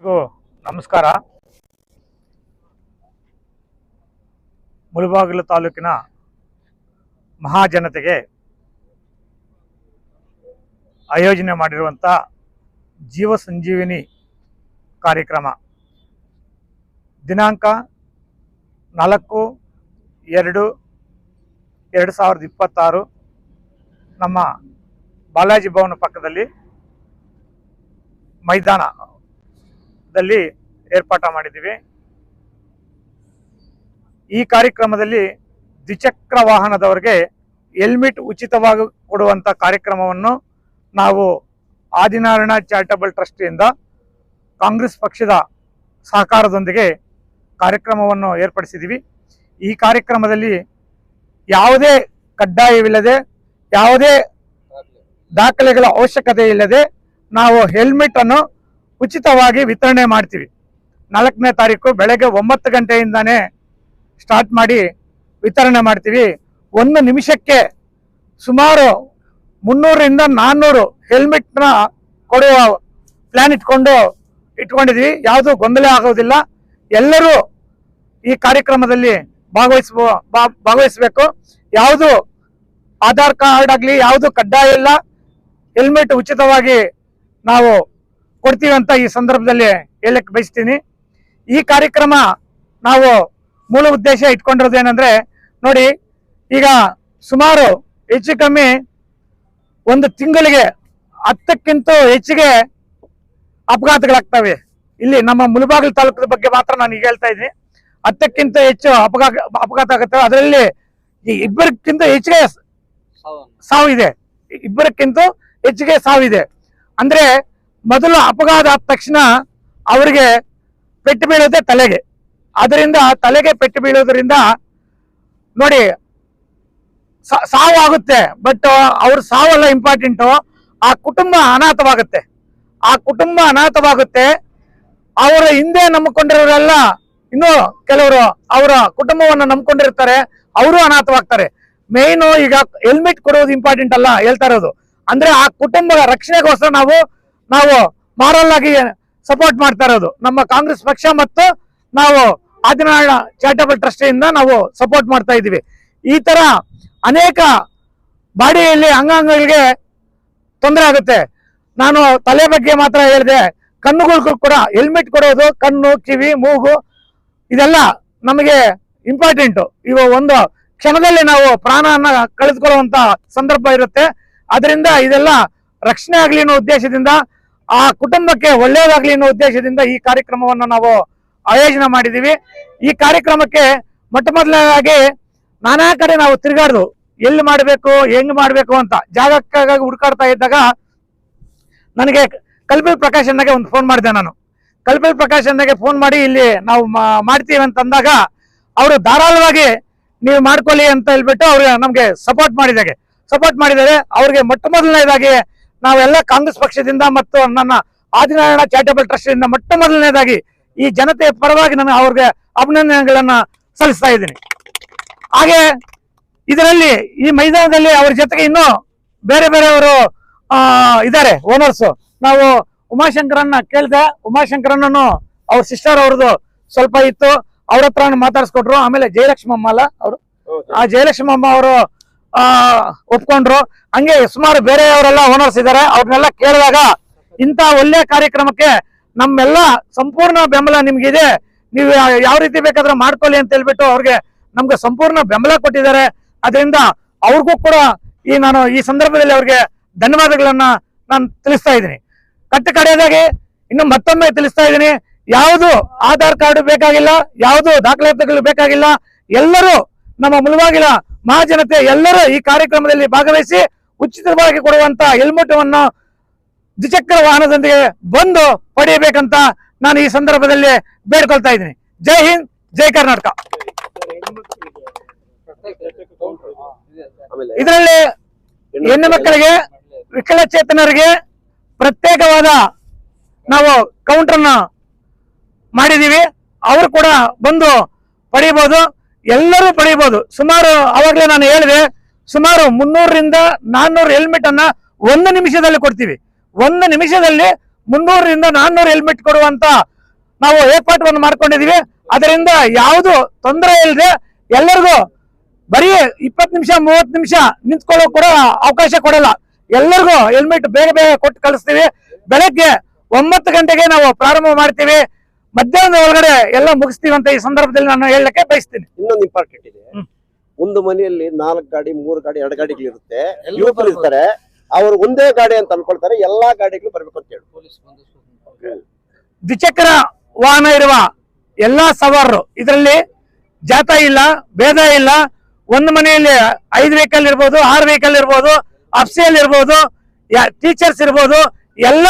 ನಮಸ್ಕಾರ. ಮುಳಬಾಗಿಲು ತಾಲೂಕಿನ ಮಹಾಜನತೆಗೆ ಆಯೋಜನೆ ಮಾಡಿರುವಂಥ ಜೀವ ಸಂಜೀವಿನಿ ಕಾರ್ಯಕ್ರಮ ದಿನಾಂಕ 4/2/2026 ನಮ್ಮ ಬಾಲಾಜಿ ಭವನ ಪಕ್ಕದಲ್ಲಿ ಮೈದಾನದಲ್ಲಿ ಏರ್ಪಾಟ ಮಾಡಿದ್ದೀವಿ. ಈ ಕಾರ್ಯಕ್ರಮದಲ್ಲಿ ದ್ವಿಚಕ್ರ ವಾಹನದವರಿಗೆ ಹೆಲ್ಮೆಟ್ ಉಚಿತವಾಗಿ ಕೊಡುವಂಥ ಕಾರ್ಯಕ್ರಮವನ್ನು ನಾವು ಆದಿನಾರಾಯಣ ಚಾರಿಟಬಲ್ ಟ್ರಸ್ಟಿಯಿಂದ ಕಾಂಗ್ರೆಸ್ ಪಕ್ಷದ ಸಹಕಾರದೊಂದಿಗೆ ಕಾರ್ಯಕ್ರಮವನ್ನು ಏರ್ಪಡಿಸಿದ್ದೀವಿ. ಈ ಕಾರ್ಯಕ್ರಮದಲ್ಲಿ ಯಾವುದೇ ಕಡ್ಡಾಯವಿಲ್ಲದೆ, ಯಾವುದೇ ದಾಖಲೆಗಳ ಅವಶ್ಯಕತೆ ಇಲ್ಲದೆ ನಾವು ಹೆಲ್ಮೆಟ್ ಅನ್ನು ಉಚಿತವಾಗಿ ವಿತರಣೆ ಮಾಡ್ತೀವಿ. 4ನೇ ತಾರೀಕು ಬೆಳಗ್ಗೆ 9 ಗಂಟೆಯಿಂದಾನೇ ಸ್ಟಾರ್ಟ್ ಮಾಡಿ ವಿತರಣೆ ಮಾಡ್ತೀವಿ. 1 ನಿಮಿಷಕ್ಕೆ ಸುಮಾರು 300ರಿಂದ 400 ಹೆಲ್ಮೆಟ್ನ ಕೊಡುವ ಪ್ಲಾನ್ ಇಟ್ಕೊಂಡಿದ್ವಿ. ಯಾವುದು ಗೊಂದಲ ಆಗೋದಿಲ್ಲ. ಎಲ್ಲರೂ ಈ ಕಾರ್ಯಕ್ರಮದಲ್ಲಿ ಭಾಗವಹಿಸಬೇಕು. ಯಾವುದು ಆಧಾರ್ ಕಾರ್ಡ್ ಆಗಲಿ ಯಾವುದು ಕಡ್ಡಾಯ ಇಲ್ಲ, ಹೆಲ್ಮೆಟ್ ಉಚಿತವಾಗಿ ನಾವು ಕೊಡ್ತೀವಿ ಅಂತ ಈ ಸಂದರ್ಭದಲ್ಲಿ ಹೇಳಕ್ಕೆ ಬಯಸ್ತೀನಿ. ಈ ಕಾರ್ಯಕ್ರಮ ನಾವು ಮೂಲ ಉದ್ದೇಶ ಇಟ್ಕೊಂಡಿರೋದು ಏನಂದ್ರೆ, ನೋಡಿ, ಈಗ ಸುಮಾರು ಹೆಚ್ಚು ಕಮ್ಮಿ ಒಂದು ತಿಂಗಳಿಗೆ 10ಕ್ಕಿಂತ ಹೆಚ್ಚಿಗೆ ಅಪಘಾತಗಳಾಗ್ತವೆ. ಇಲ್ಲಿ ನಮ್ಮ ಮುಳಬಾಗಿಲು ತಾಲೂಕಿನ ಬಗ್ಗೆ ಮಾತ್ರ ನಾನು ಈಗ ಹೇಳ್ತಾ ಇದ್ದೀನಿ. 10ಕ್ಕಿಂತ ಹೆಚ್ಚು ಅಪಘಾತ ಆಗುತ್ತವೆ. ಅದರಲ್ಲಿ 2ಕ್ಕಿಂತ ಹೆಚ್ಚಿಗೆ ಸಾವಿದೆ. 2ಕ್ಕಿಂತ ಹೆಚ್ಚಿಗೆ ಸಾವಿದೆ. ಅಂದ್ರೆ ಮೊದಲು ಅಪಘಾತ ಆದ ತಕ್ಷಣ ಅವರಿಗೆ ಪೆಟ್ಟು ಬೀಳೋದೆ ತಲೆಗೆ. ಅದರಿಂದ ತಲೆಗೆ ಪೆಟ್ಟು ಬೀಳೋದ್ರಿಂದ ನೋಡಿ ಸಾವು ಆಗುತ್ತೆ. ಬಟ್ ಅವ್ರ ಸಾವಲ್ಲ ಇಂಪಾರ್ಟೆಂಟು, ಆ ಕುಟುಂಬ ಅನಾಥವಾಗುತ್ತೆ. ಅವರ ಹಿಂದೆ ನಂಬಿಕೊಂಡಿರೋರೆಲ್ಲ ಇನ್ನು ಕೆಲವರು ಅವರ ಕುಟುಂಬವನ್ನು ನಂಬ್ಕೊಂಡಿರ್ತಾರೆ, ಅವರು ಅನಾಥವಾಗ್ತಾರೆ. ಮೇಯ್ನು ಈಗ ಹೆಲ್ಮೆಟ್ ಕೊಡೋದು ಇಂಪಾರ್ಟೆಂಟ್ ಅಲ್ಲ ಹೇಳ್ತಾ ಇರೋದು. ಅಂದ್ರೆ ಆ ಕುಟುಂಬದ ರಕ್ಷಣೆಗೋಸ್ಕರ ನಾವು ಮಾರಲ್ ಆಗಿ ಸಪೋರ್ಟ್ ಮಾಡ್ತಾ ಇರೋದು ನಮ್ಮ ಕಾಂಗ್ರೆಸ್ ಪಕ್ಷ ಮತ್ತು ನಾವು ಆದಿನಾರಾಯಣ ಚಾರಿಟಬಲ್ ಟ್ರಸ್ಟಿಯಿಂದ ನಾವು ಸಪೋರ್ಟ್ ಮಾಡ್ತಾ ಇದ್ದೀವಿ. ಈ ತರ ಅನೇಕ ಬಾಡಿಯಲ್ಲಿ ಅಂಗಾಂಗಗಳಿಗೆ ತೊಂದರೆ ಆಗುತ್ತೆ. ನಾನು ತಲೆ ಬಗ್ಗೆ ಮಾತ್ರ ಹೇಳಿದೆ, ಕಣ್ಣುಗಳಿಗೂ ಕೂಡ ಹೆಲ್ಮೆಟ್ ಕೊಡೋದು, ಕಣ್ಣು, ಕಿವಿ, ಮೂಗು ಇದೆಲ್ಲ ನಮಗೆ ಇಂಪಾರ್ಟೆಂಟು. ಇವ ಒಂದು ಕ್ಷಣದಲ್ಲಿ ನಾವು ಪ್ರಾಣವನ್ನ ಕಳೆದುಕೊಳ್ಳುವಂತ ಸಂದರ್ಭ ಇರುತ್ತೆ. ಅದರಿಂದ ಇದೆಲ್ಲ ರಕ್ಷಣೆ ಆಗ್ಲಿ ಅನ್ನೋ ಉದ್ದೇಶದಿಂದ, ಆ ಕುಟುಂಬಕ್ಕೆ ಒಳ್ಳೆಯದಾಗ್ಲಿ ಅನ್ನೋ ಉದ್ದೇಶದಿಂದ ಈ ಕಾರ್ಯಕ್ರಮವನ್ನು ನಾವು ಆಯೋಜನೆ ಮಾಡಿದ್ದೀವಿ. ಈ ಕಾರ್ಯಕ್ರಮಕ್ಕೆ ಮೊದಲನೇದಾಗಿ ನಾನಾ ಕಡೆ ನಾವು ತಿರುಗಾಡ್ದು ಎಲ್ಲಿ ಮಾಡಬೇಕು, ಹೆಂಗ್ ಮಾಡಬೇಕು ಅಂತ ಜಾಗಕ್ಕಾಗಿ ಹುಡುಕಾಡ್ತಾ ಇದ್ದಾಗ ನನಗೆ ಕಲ್ಪಲ್ ಪ್ರಕಾಶ್ ಅಣ್ಣಗೆ ಒಂದು ಫೋನ್ ಮಾಡಿದೆ. ನಾನು ಕಲ್ಪಲ್ ಪ್ರಕಾಶ್ ಅಣ್ಣಗೆ ಫೋನ್ ಮಾಡಿ ಇಲ್ಲಿ ನಾವು ಮಾಡ್ತೀವಿ ಅಂತಂದಾಗ ಅವರು ಧಾರಾಳವಾಗಿ ನೀವು ಮಾಡ್ಕೊಳ್ಳಿ ಅಂತ ಹೇಳ್ಬಿಟ್ಟು ಅವ್ರಿಗೆ ನಮ್ಗೆ ಸಪೋರ್ಟ್ ಮಾಡಿದ್ದಾರೆ. ಅವ್ರಿಗೆ ಮೊದಲನೇದಾಗಿ ನಾವೆಲ್ಲ ಕಾಂಗ್ರೆಸ್ ಪಕ್ಷದಿಂದ ಮತ್ತು ನನ್ನ ಆದಿನಾರಾಯಣ ಚಾರಿಟಬಲ್ ಟ್ರಸ್ಟ್ ಇಂದ ಮೊದಲನೇದಾಗಿ ಈ ಜನತೆಯ ಪರವಾಗಿ ನಾನು ಅವ್ರಿಗೆ ಅಭಿನಂದನೆಗಳನ್ನ ಸಲ್ಲಿಸ್ತಾ ಇದ್ದೀನಿ. ಹಾಗೆ ಇದರಲ್ಲಿ ಈ ಮೈದಾನದಲ್ಲಿ ಅವ್ರ ಜೊತೆಗೆ ಇನ್ನೂ ಬೇರೆಯವರು ಇದ್ದಾರೆ ಓನರ್ಸ್. ನಾವು ಉಮಾಶಂಕರನ್ನ ಕೇಳಿದೆ. ಉಮಾಶಂಕರನ್ನು ಅವ್ರ ಸಿಸ್ಟರ್ ಅವ್ರದ್ದು ಸ್ವಲ್ಪ ಇತ್ತು, ಅವ್ರ ಹತ್ರ ಮಾತಾಡ್ಸ್ಕೊಟ್ರು. ಆಮೇಲೆ ಜಯಲಕ್ಷ್ಮಮ್ಮ ಅಲ್ಲ ಅವರು, ಆ ಜಯಲಕ್ಷ್ಮಮ್ಮ ಅವರು ಒಪ್ಕೊಂಡ್ರು. ಹಂಗೆ ಸುಮಾರು ಬೇರೆಯವರೆಲ್ಲ ಓನರ್ಸ್ ಇದ್ದಾರೆ. ಅವ್ರನ್ನೆಲ್ಲ ಕೇಳಿದಾಗ ಇಂಥ ಒಳ್ಳೆ ಕಾರ್ಯಕ್ರಮಕ್ಕೆ ನಮ್ಮೆಲ್ಲ ಸಂಪೂರ್ಣ ಬೆಂಬಲ ನಿಮ್ಗಿದೆ, ನೀವು ಯಾವ ರೀತಿ ಬೇಕಾದ್ರೆ ಮಾಡ್ಕೊಳ್ಳಿ ಅಂತ ಹೇಳ್ಬಿಟ್ಟು ಅವ್ರಿಗೆ ನಮ್ಗೆ ಸಂಪೂರ್ಣ ಬೆಂಬಲ ಕೊಟ್ಟಿದ್ದಾರೆ. ಅದರಿಂದ ಅವ್ರಿಗೂ ಕೂಡ ನಾನು ಈ ಸಂದರ್ಭದಲ್ಲಿ ಅವ್ರಿಗೆ ಧನ್ಯವಾದಗಳನ್ನ ನಾನು ತಿಳಿಸ್ತಾ ಇದ್ದೀನಿ. ಕಡೆಯದಾಗಿ ಇನ್ನು ಮತ್ತೊಮ್ಮೆ ತಿಳಿಸ್ತಾ ಇದ್ದೀನಿ, ಯಾವುದು ಆಧಾರ್ ಕಾರ್ಡ್ ಬೇಕಾಗಿಲ್ಲ, ಯಾವುದು ದಾಖಲಾತಿಗಳು ಬೇಕಾಗಿಲ್ಲ. ಎಲ್ಲರೂ ನಮ್ಮ ಮುಳಬಾಗಿಲ ಮಹಾಜನತೆ ಎಲ್ಲರೂ ಈ ಕಾರ್ಯಕ್ರಮದಲ್ಲಿ ಭಾಗವಹಿಸಿ ಉಚಿತವಾಗಿ ಕೊಡುವಂತ ಹೆಲ್ಮೆಟ್ ಅನ್ನು ದ್ವಿಚಕ್ರ ವಾಹನದೊಂದಿಗೆ ಬಂದು ಪಡೆಯಬೇಕಂತ ನಾನು ಈ ಸಂದರ್ಭದಲ್ಲಿ ಬೇಡ್ಕೊಳ್ತಾ ಇದ್ದೀನಿ. ಜೈ ಹಿಂದ್, ಜೈ ಕರ್ನಾಟಕ. ಇದರಲ್ಲಿ ಹೆಣ್ಣು ಮಕ್ಕಳಿಗೆ, ವಿಕಲಚೇತನರಿಗೆ ಪ್ರತ್ಯೇಕವಾದ ನಾವು ಕೌಂಟರ್ನ ಮಾಡಿದೀವಿ. ಅವರು ಕೂಡ ಬಂದು ಪಡೆಯಬಹುದು, ಎಲ್ಲರೂ ಪಡೆಯಬಹುದು. ಸುಮಾರು ಅವಾಗಲೇ ನಾನು ಹೇಳಿದೆ, ಸುಮಾರು 300ರಿಂದ 400 ಹೆಲ್ಮೆಟ್ ಅನ್ನ 1 ನಿಮಿಷದಲ್ಲಿ ಕೊಡ್ತೀವಿ. 1 ನಿಮಿಷದಲ್ಲಿ 300ರಿಂದ 400 ಹೆಲ್ಮೆಟ್ ಕೊಡುವಂತ ನಾವು ಏರ್ಪಾಟನ್ನು ಮಾಡ್ಕೊಂಡಿದೀವಿ. ಅದರಿಂದ ಯಾವುದು ತೊಂದರೆ ಇಲ್ಲದೆ ಎಲ್ಲರಿಗೂ ಬರೀ 20 ನಿಮಿಷ 30 ನಿಮಿಷ ನಿಂತ್ಕೊಳ್ಳೋ ಕೂಡ ಅವಕಾಶ ಕೊಡಲ್ಲ. ಎಲ್ಲರಿಗೂ ಹೆಲ್ಮೆಟ್ ಬೇಗ ಬೇಗ ಕೊಟ್ಟು ಕಳಿಸ್ತೀವಿ. ಬೆಳಗ್ಗೆ 9 ಗಂಟೆಗೆ ನಾವು ಪ್ರಾರಂಭ ಮಾಡ್ತೀವಿ. ಮಧ್ಯಾಹ್ನದ ಒಳಗಡೆ ಎಲ್ಲ ಮುಗಿಸ್ತೀವಿ ಅಂತ ಈ ಸಂದರ್ಭದಲ್ಲಿ ನಾನು ಹೇಳಕ್ಕೆ ಬಯಸ್ತೀನಿ. ಇನ್ನೊಂದು ಇಂಪಾರ್ಟೆಂಟ್ ಇದೆ. ಒಂದು ಮನೆಯಲ್ಲಿ 4 ಗಾಡಿ 3 ಗಾಡಿ 2 ಗಾಡಿಗಳು ಇರುತ್ತೆ, ಯುವಕರು ಇರ್ತಾರೆ. ಅವರು ಒಂದೇ ಗಾಡಿ ಅಂತ ಅನ್ಕೊಳ್ತಾರೆ, ಎಲ್ಲಾ ಗಾಡಿಗಳು ಬರ್ಬೇಕು ಅಂತ ಹೇಳಿ. ದ್ವಿಚಕ್ರ ವಾಹನ ಇರುವ ಎಲ್ಲಾ ಸವಾರರು ಇದರಲ್ಲಿ ಜಾತ ಇಲ್ಲ, ಭೇದ ಇಲ್ಲ. ಒಂದು ಮನೆಯಲ್ಲಿ 5 ವೆಹಿಕಲ್ ಇರ್ಬೋದು, 6 ವೆಹಿಕಲ್ ಇರ್ಬೋದು, ಅಫ್ಸಿಯಲ್ ಇರ್ಬೋದು, ಟೀಚರ್ಸ್ ಇರ್ಬೋದು, ಎಲ್ಲ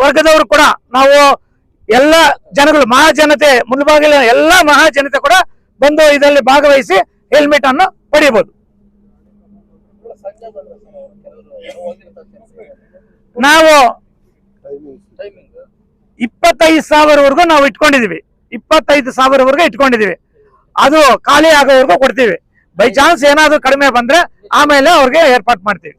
ವರ್ಗದವರು ಕೂಡ ನಾವು ಎಲ್ಲ ಜನಗಳು ಮಹಾಜನತೆ ಮುಲ್ಬಾಗಿಲ ಎಲ್ಲ ಮಹಾಜನತೆ ಕೂಡ ಬಂದು ಇದರಲ್ಲಿ ಭಾಗವಹಿಸಿ ಹೆಲ್ಮೆಟ್ ಅನ್ನು ಪಡೆಯಬಹುದು. ನಾವು 25,000ವರೆಗೂ ನಾವು ಇಟ್ಕೊಂಡಿದೀವಿ. 25,000ವರೆಗೂ ಇಟ್ಕೊಂಡಿದೀವಿ. ಅದು ಖಾಲಿ ಆಗೋವರೆಗೂ ಕೊಡ್ತೀವಿ. ಬೈ ಚಾನ್ಸ್ ಏನಾದ್ರು ಕಡಿಮೆ ಬಂದ್ರೆ ಆಮೇಲೆ ಅವ್ರಿಗೆ ಏರ್ಪಾಟ್ ಮಾಡ್ತೀವಿ.